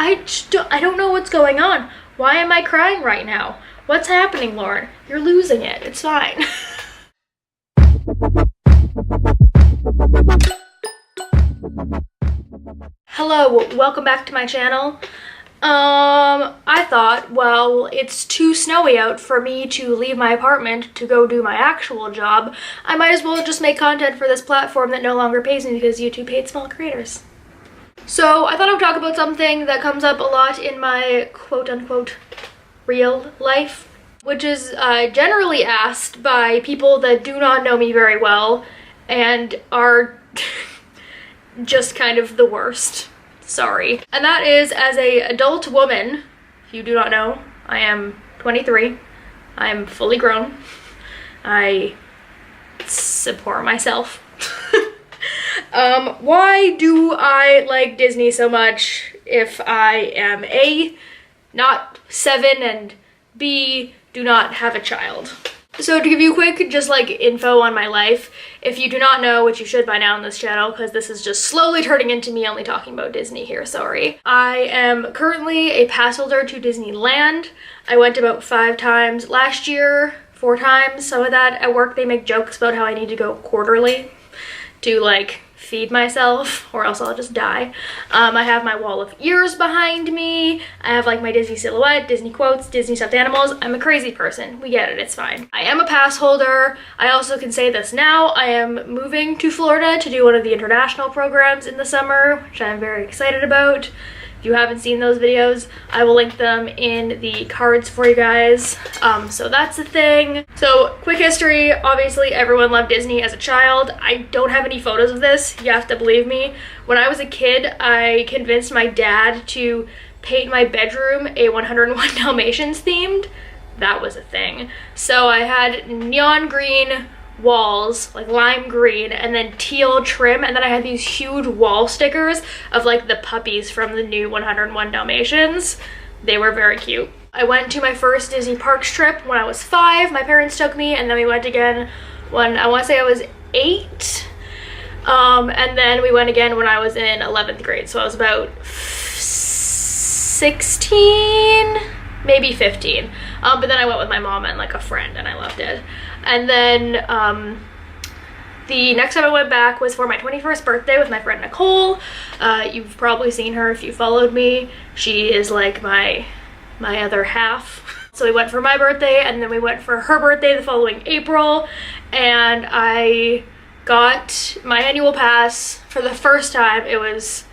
I don't know what's going on. Why am I crying right now? What's happening, Lauren? You're losing it. It's fine. Hello, welcome back to my channel. I thought, well, it's too snowy out for me to leave my apartment to go do my actual job. I might as well just make content for this platform that no longer pays me because YouTube hates small creators. So I thought I would talk about something that comes up a lot in my quote-unquote real life, which is generally asked by people that do not know me very well and are just kind of the worst. Sorry. And that is, as a adult woman, if you do not know, I am 23. I am fully grown. I support myself. Why do I like Disney so much if I am A, not 7, and B, do not have a child? So to give you a quick just like info on my life, if you do not know, which you should by now on this channel because this is just slowly turning into me only talking about Disney here, sorry. I am currently a pass holder to Disneyland. I went about 5 times last year, 4 times. Some of that at work they make jokes about how I need to go quarterly to like feed myself or else I'll just die. I have my wall of ears behind me. I have like my Disney silhouette, Disney quotes, Disney stuffed animals. I'm a crazy person. We get it, it's fine. I am a pass holder. I also can say this now. I am moving to Florida to do one of the international programs in the summer, which I'm very excited about. If you haven't seen those videos, I will link them in the cards for you guys. So that's the thing. So quick history, obviously everyone loved Disney as a child. I don't have any photos of this, you have to believe me. When I was a kid, I convinced my dad to paint my bedroom a 101 Dalmatians themed. That was a thing. So I had neon green walls, like lime green, and then teal trim, and then I had these huge wall stickers of like the puppies from the new 101 Dalmatians. They were very cute. I went to my first Disney Parks trip when I was 5. My parents took me, and then we went again when I want to say I was 8. And then we went again when I was in 11th grade, so I was about 16, maybe 15. But then I went with my mom and like a friend and I loved it. And then the next time I went back was for my 21st birthday with my friend Nicole. You've probably seen her if you followed me. She is like my other half. So we went for my birthday and then we went for her birthday the following April. And I got my annual pass for the first time. It was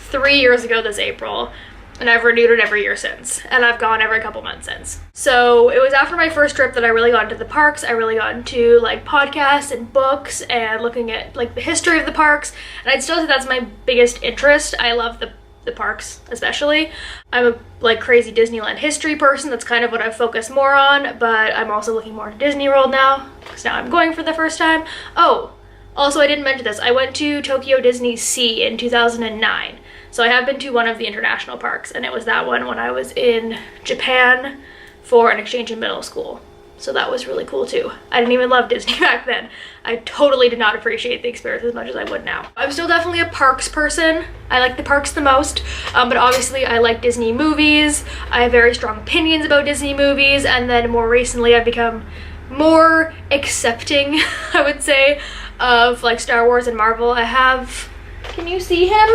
3 years ago this April. And I've renewed it every year since, and I've gone every couple months since. So it was after my first trip that I really got into the parks. I really got into like podcasts and books and looking at like the history of the parks, and I'd still say that's my biggest interest. I love the parks especially. I'm a like crazy Disneyland history person. That's kind of what I focus more on, but I'm also looking more into Disney World now because now I'm going for the first time. Oh, also I didn't mention this. I went to Tokyo Disney Sea in 2009. So I have been to one of the international parks, and it was that one when I was in Japan for an exchange in middle school. So that was really cool too. I didn't even love Disney back then. I totally did not appreciate the experience as much as I would now. I'm still definitely a parks person. I like the parks the most, but obviously I like Disney movies. I have very strong opinions about Disney movies, and then more recently I've become more accepting, I would say, of like Star Wars and Marvel. I have, can you see him?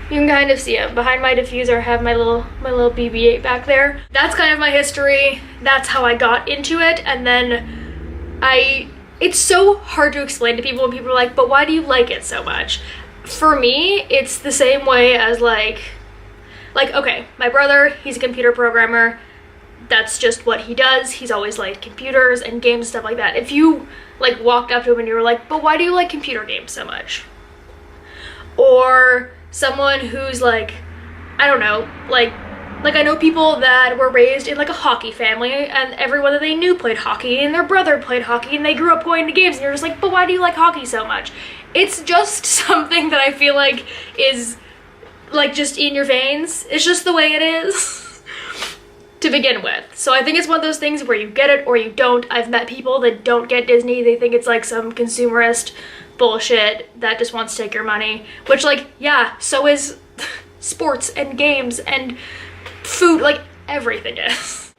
You can kind of see it. Behind my diffuser I have my little BB-8 back there. That's kind of my history. That's how I got into it. And then it's so hard to explain to people when people are like, but why do you like it so much? For me, it's the same way as like, okay, my brother, he's a computer programmer. That's just what he does. He's always liked computers and games and stuff like that. If you like walked up to him and you were like, but why do you like computer games so much? Or someone who's like, I don't know, like I know people that were raised in like a hockey family and everyone that they knew played hockey and their brother played hockey and they grew up playing the games, and you're just like, but why do you like hockey so much? It's just something that I feel like is like just in your veins. It's just the way it is to begin with. So I think it's one of those things where you get it or you don't. I've met people that don't get Disney. They think it's like some consumerist bullshit that just wants to take your money, which like, yeah, so is sports and games and food, like everything is.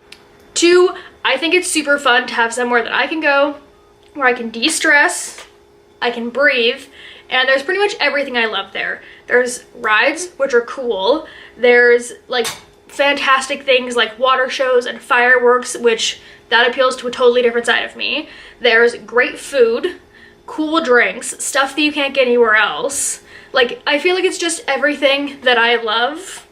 2, I think it's super fun to have somewhere that I can go where I can de-stress, I can breathe, and there's pretty much everything I love there. There's rides, which are cool. There's like fantastic things like water shows and fireworks, which that appeals to a totally different side of me. There's great food, cool drinks, stuff that you can't get anywhere else. Like, I feel like it's just everything that I love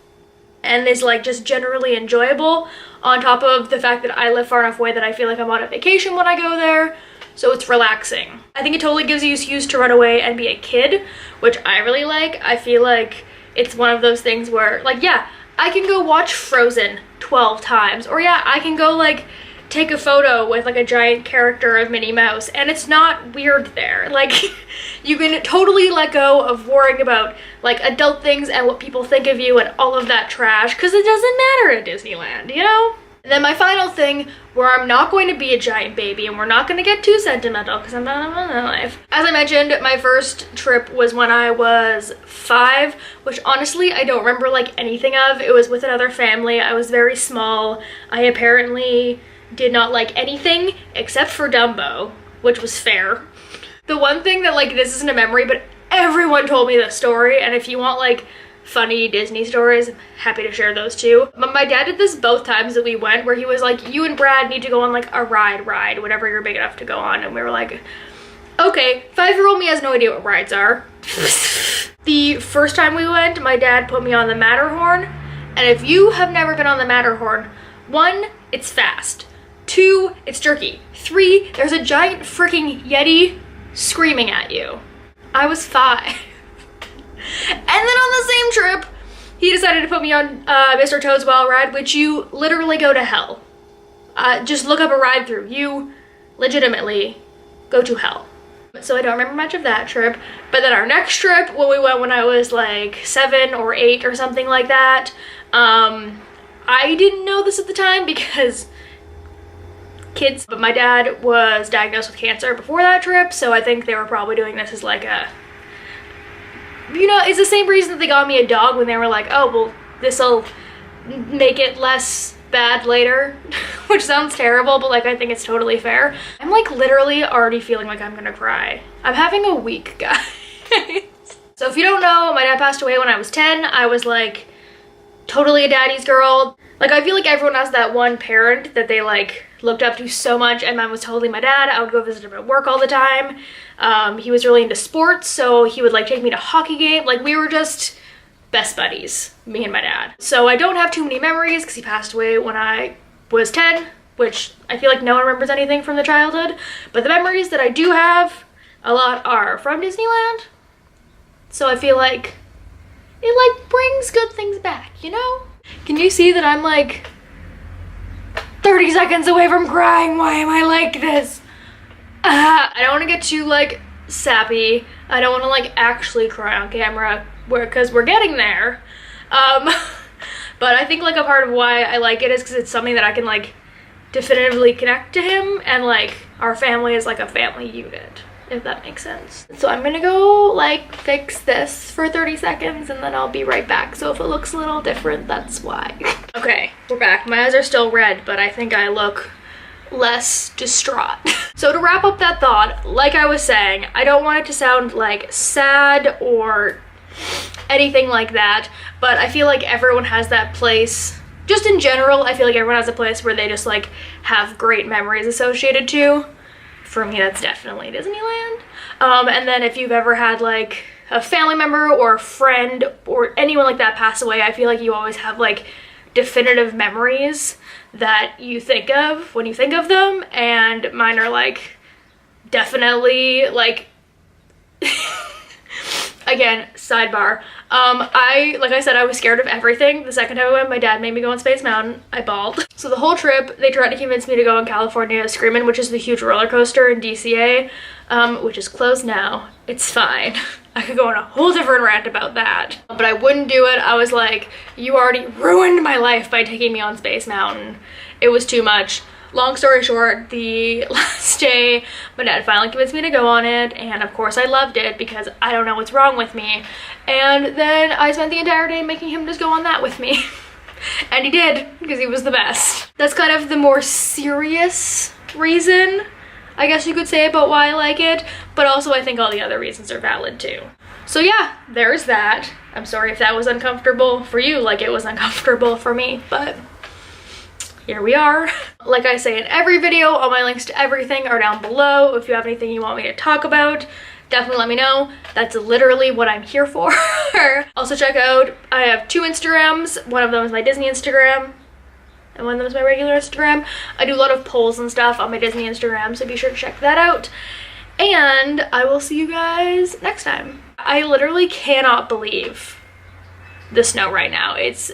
and is like just generally enjoyable, on top of the fact that I live far enough away that I feel like I'm on a vacation when I go there, so it's relaxing. I think it totally gives you an excuse to run away and be a kid, which I really like. I feel like it's one of those things where, like, yeah, I can go watch Frozen 12 times, or yeah, I can go like take a photo with like a giant character of Minnie Mouse, and it's not weird there. Like, you can totally let go of worrying about like adult things and what people think of you and all of that trash, because it doesn't matter at Disneyland, you know? And then my final thing, where I'm not going to be a giant baby and we're not going to get too sentimental because I'm not in my life. As I mentioned, my first trip was when I was 5, which honestly I don't remember like anything of. It was with another family. I was very small. I apparently did not like anything except for Dumbo, which was fair. The one thing that, like, this isn't a memory, but everyone told me this story, and if you want like funny Disney stories, I'm happy to share those too. But my dad did this both times that we went, where he was like, you and Brad need to go on like a ride whenever you're big enough to go on, and we were like, okay. 5-year-old me has no idea what rides are. The first time we went, my dad put me on the Matterhorn, and if you have never been on the Matterhorn, 1, it's fast. 2, it's jerky. 3, there's a giant freaking Yeti screaming at you. I was 5. And then on the same trip, he decided to put me on Mr. Toad's Wild Ride, which you literally go to hell. Just look up a ride through. You legitimately go to hell. So I don't remember much of that trip. But then our next trip, when we went when I was like 7 or 8 or something like that, I didn't know this at the time because kids, but my dad was diagnosed with cancer before that trip, so I think they were probably doing this as like a, you know, it's the same reason that they got me a dog, when they were like, oh, well, this'll make it less bad later, which sounds terrible, but like I think it's totally fair. I'm like literally already feeling like I'm gonna cry. I'm having a week, guys. So if you don't know, my dad passed away when I was 10. I was like totally a daddy's girl. Like, I feel like everyone has that one parent that they like looked up to so much, and mine was totally my dad. I would go visit him at work all the time. He was really into sports, so he would like take me to hockey games. Like, we were just best buddies, me and my dad. So I don't have too many memories because he passed away when I was 10, which I feel like no one remembers anything from the childhood. But the memories that I do have a lot are from Disneyland. So I feel like it like brings good things back, you know? Can you see that I'm like 30 seconds away from crying? Why am I like this? I don't want to get too like sappy. I don't want to like actually cry on camera because we're getting there. But I think like a part of why I like it is because it's something that I can like definitively connect to him, and like our family is like a family unit, if that makes sense. So I'm gonna go like fix this for 30 seconds and then I'll be right back. So if it looks a little different, that's why. Okay, we're back. My eyes are still red, but I think I look less distraught. So to wrap up that thought, like I was saying, I don't want it to sound like sad or anything like that, but I feel like everyone has that place. Just in general, I feel like everyone has a place where they just like have great memories associated to. For me, that's definitely Disneyland. And then if you've ever had like a family member or a friend or anyone like that pass away, I feel like you always have like definitive memories that you think of when you think of them, and mine are like definitely like again, sidebar. Like I said, I was scared of everything. The second time I went, my dad made me go on Space Mountain. I bawled. So the whole trip, they tried to convince me to go on California Screamin', which is the huge roller coaster in DCA, which is closed now. It's fine. I could go on a whole different rant about that, but I wouldn't do it. I was like, you already ruined my life by taking me on Space Mountain. It was too much. Long story short, the last day, my dad finally convinced me to go on it, and of course I loved it because I don't know what's wrong with me. And then I spent the entire day making him just go on that with me. And he did, because he was the best. That's kind of the more serious reason, I guess you could say, about why I like it, but also I think all the other reasons are valid too. So yeah, there's that. I'm sorry if that was uncomfortable for you, like it was uncomfortable for me, but here we are. Like I say in every video, all my links to everything are down below. If you have anything you want me to talk about, definitely let me know. That's literally what I'm here for. Also check out, I have 2 Instagrams. One of them is my Disney Instagram, and one of them is my regular Instagram. I do a lot of polls and stuff on my Disney Instagram, so be sure to check that out. And I will see you guys next time. I literally cannot believe the snow right now. It's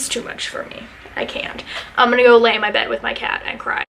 too much for me. I can't. I'm gonna go lay in my bed with my cat and cry.